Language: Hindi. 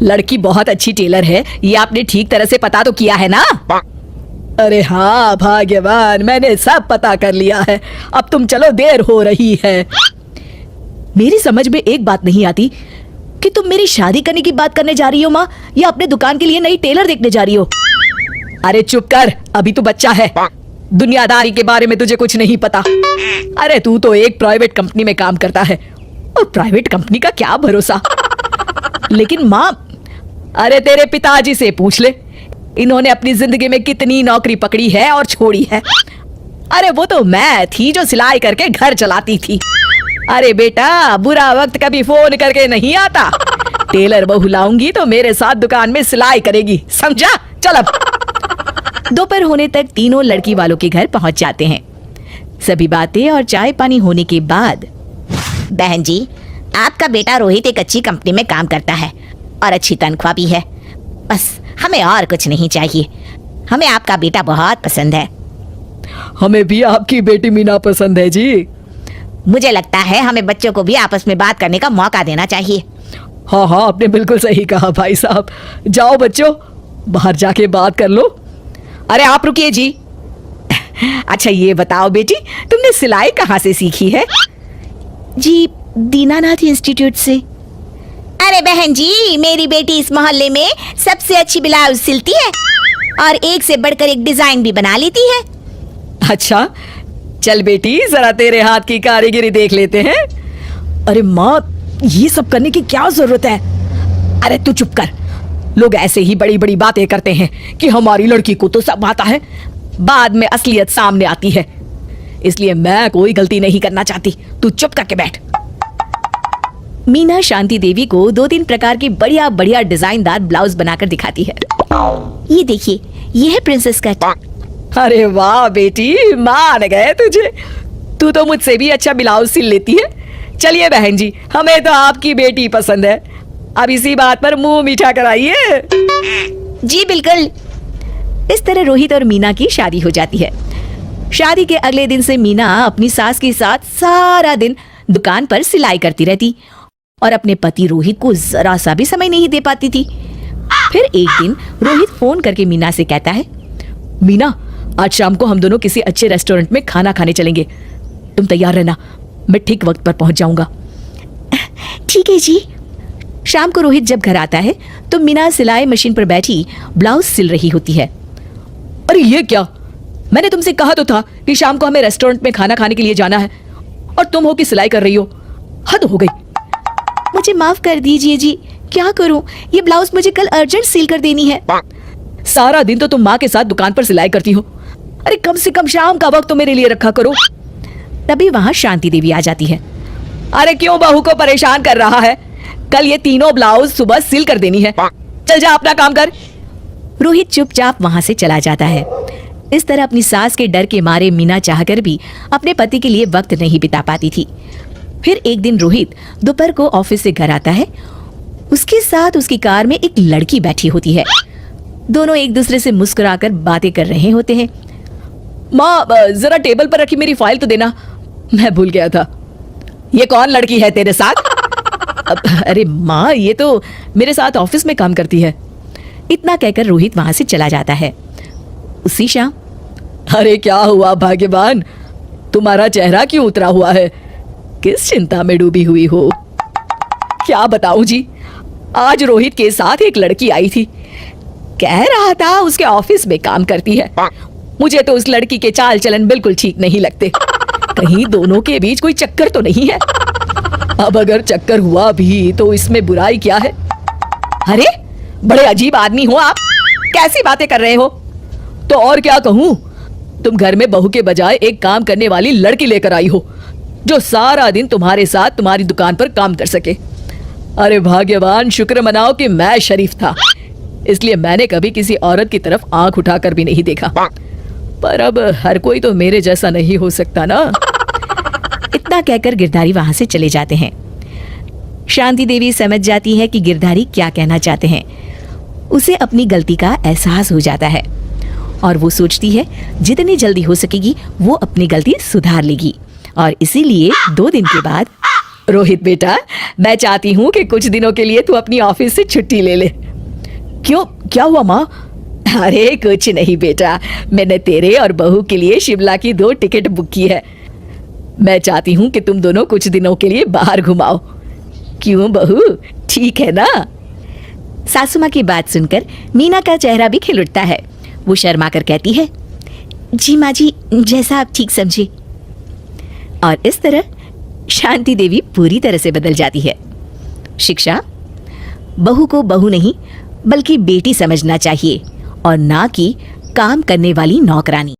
लड़की बहुत अच्छी टेलर है, ये आपने ठीक तरह से पता तो किया है ना? अरे हाँ भाग्यवान, मैंने सब पता कर लिया है। अब तुम चलो, देर हो रही है। मेरी समझ में एक बात नहीं आती कि तुम मेरी शादी करने की बात करने जा रही हो माँ, या अपने दुकान के लिए नई टेलर देखने जा रही हो? अरे चुप कर, अभी तू बच्चा है, दुनियादारी के बारे में तुझे कुछ नहीं पता। अरे तू तो एक प्राइवेट कंपनी में काम करता है, और प्राइवेट कंपनी का क्या भरोसा। लेकिन माँ, अरे तेरे पिताजी से पूछ ले, इन्होंने अपनी जिंदगी में कितनी नौकरी पकड़ी है और छोड़ी है। अरे वो तो मैं थी जो सिलाई करके घर चलाती थी। अरे बेटा, बुरा वक्त कभी फोन करके नहीं आता। टेलर बहू लाऊंगी तो मेरे साथ दुकान में सिलाई करेगी, समझा? चल अब। दोपहर होने तक तीनों लड़की वालों के घर पहुंच जाते हैं। सभी बातें और चाय पानी होने के बाद, बहन जी, आपका बेटा रोहित एक अच्छी कंपनी में काम करता है और अच्छी तनख्वाह भी है। बस हमें और कुछ नहीं चाहिए। हमें आपका बेटा बहुत पसंद है। हमें भी आपकी बेटी मीना पसंद है जी। मुझे लगता है हमें बच्चों को भी आपस में बात करने का मौका देना चाहिए। हाँ हाँ, आपने बिल्कुल सही कहा भाई साहब। जाओ बच्चों, बाहर जाके बात कर लो। अरे आप रुकिए जी। अच्छा ये बताओ बेटी, तुमने सिलाई कहाँ से सीखी है? जी, दीनानाथ इंस्टीट्यूट से। अरे बहन जी, मेरी बेटी इस मोहल्ले में सबसे अच्छी ब्लाउज सिलती है और एक से बढ़कर एक डिजाइन भी बना लेती है। अच्छा, चल बेटी, जरा तेरे हाथ की कारीगरी देख लेते हैं। अरे माँ, ये सब करने की क्या जरूरत है? अरे तू चुप कर। लोग ऐसे ही बड़ी बड़ी बातें करते हैं कि हमारी लड़की को तो सब आता है, बाद में असलियत सामने आती है। इसलिए मैं कोई गलती नहीं करना चाहती, तू चुप करके बैठ। मीना शांति देवी को 2-3 प्रकार की बढ़िया बढ़िया डिजाइनदार ब्लाउज बनाकर दिखाती है। ये देखिए, ये है प्रिंसेस कट। अरे वाह बेटी, मान गए तुझे। तू तो मुझसे भी अच्छा ब्लाउज सिल लेती है। चलिए बहन जी, हमें तो आपकी बेटी पसंद है। अब इसी बात पर मुंह मीठा कराइए। जी बिल्कुल। इस तरह रोहित और मीना की शादी हो जाती है। शादी के अगले दिन से मीना अपनी सास के साथ सारा दिन दुकान पर सिलाई करती रहती और अपने पति रोहित को जरा सा भी समय नहीं दे पाती थी। फिर एक दिन रोहित फोन करके मीना से कहता है, मीना, आज शाम को हम दोनों किसी अच्छे रेस्टोरेंट में खाना खाने चलेंगे। तुम तैयार रहना, मैं ठीक वक्त पर पहुंच जाऊंगा। ठीक है जी। शाम को रोहित जब घर आता है तो मीना सिलाई मशीन पर बैठी ब्लाउज सिल रही होती है। अरे ये क्या? मैंने तुमसे कहा तो था कि शाम को हमें रेस्टोरेंट में खाना खाने के लिए जाना है, और तुम हो कि सिलाई कर रही हो। हद हो गई। मुझे माफ कर दीजिए जी, क्या करूं, ये ब्लाउज मुझे कल अर्जेंट सिल कर देनी है। सारा दिन तो तुम माँ के साथ दुकान पर सिलाई करती हो। अरे कम से कम शाम का वक्त तो मेरे लिए रखा करो। तभी वहां शांति देवी आ जाती है। अरे क्यों बहू को परेशान कर रहा है? कल ये तीनों ब्लाउज सुबह सिल कर देनी है। चल जा, अपना काम कर। रोहित चुपचाप वहां से चला जाता है। इस तरह अपनी सास के डर के मारे मीना चाहकर भी अपने पति के लिए वक्त नहीं बिता पाती थी। फिर एक दिन रोहित दोपहर को ऑफिस से घर आता है। उसके साथ उसकी कार में एक लड़की बैठी होती है। दोनों एक दूसरे से मुस्कुराकर बातें कर रहे होते हैं। माँ, जरा टेबल पर रखी मेरी फाइल तो देना, मैं भूल गया था। ये कौन लड़की है तेरे साथ? अरे माँ, ये तो मेरे साथ ऑफिस में काम करती है। इतना कहकर रोहित वहां से चला जाता है। उसी शाम, अरे क्या हुआ भाग्यवान, तुम्हारा चेहरा क्यों उतरा हुआ है? किस चिंता में डूबी हुई हो? क्या बताऊं जी, आज रोहित के साथ एक लड़की आई थी। कह रहा था उसके ऑफिस में काम करती है। मुझे तो उस लड़की के चाल चलन बिल्कुल ठीक नहीं लगते। कहीं दोनों के बीच कोई चक्कर तो नहीं है? अब अगर चक्कर हुआ भी तो इसमें बुराई क्या है? अरे बड़े अजीब आदमी हो आप, कैसी बातें कर रहे हो? तो और क्या कहूं, तुम घर में बहू के बजाय एक काम करने वाली लड़की लेकर आई हो, जो सारा दिन तुम्हारे साथ तुम्हारी दुकान पर काम कर सके। अरे भाग्यवान, शुक्र मनाओ कि मैं शरीफ था, इसलिए मैंने कभी किसी औरत की तरफ आंख उठाकर भी नहीं देखा। पर अब हर कोई तो मेरे जैसा नहीं हो सकता ना। इतना कहकर गिरधारी वहां से चले जाते हैं। शांति देवी समझ जाती है कि गिरधारी क्या कहना चाहते हैं। उसे अपनी गलती का एहसास हो जाता है और वो सोचती है जितनी जल्दी हो सकेगी वो अपनी गलती सुधार लेगी। और इसीलिए 2 दिन के बाद, रोहित बेटा, मैं चाहती हूँ कि कुछ दिनों के लिए तू अपनी ऑफिस से छुट्टी ले ले। क्यों, क्या हुआ माँ? अरे कुछ नहीं बेटा, मैंने तेरे और बहू के लिए शिमला की 2 टिकट बुक की है। मैं चाहती हूँ कि तुम दोनों कुछ दिनों के लिए बाहर घुमाओ। क्यों बहू, ठीक है ना? सासू माँ की बात सुनकर मीना का चेहरा भी खिल उठता है। वो शर्मा कर कहती है, जी माँ जी, जैसा आप ठीक समझे। और इस तरह शांति देवी पूरी तरह से बदल जाती है। शिक्षा, बहू को बहू नहीं बल्कि बेटी समझना चाहिए और ना कि काम करने वाली नौकरानी।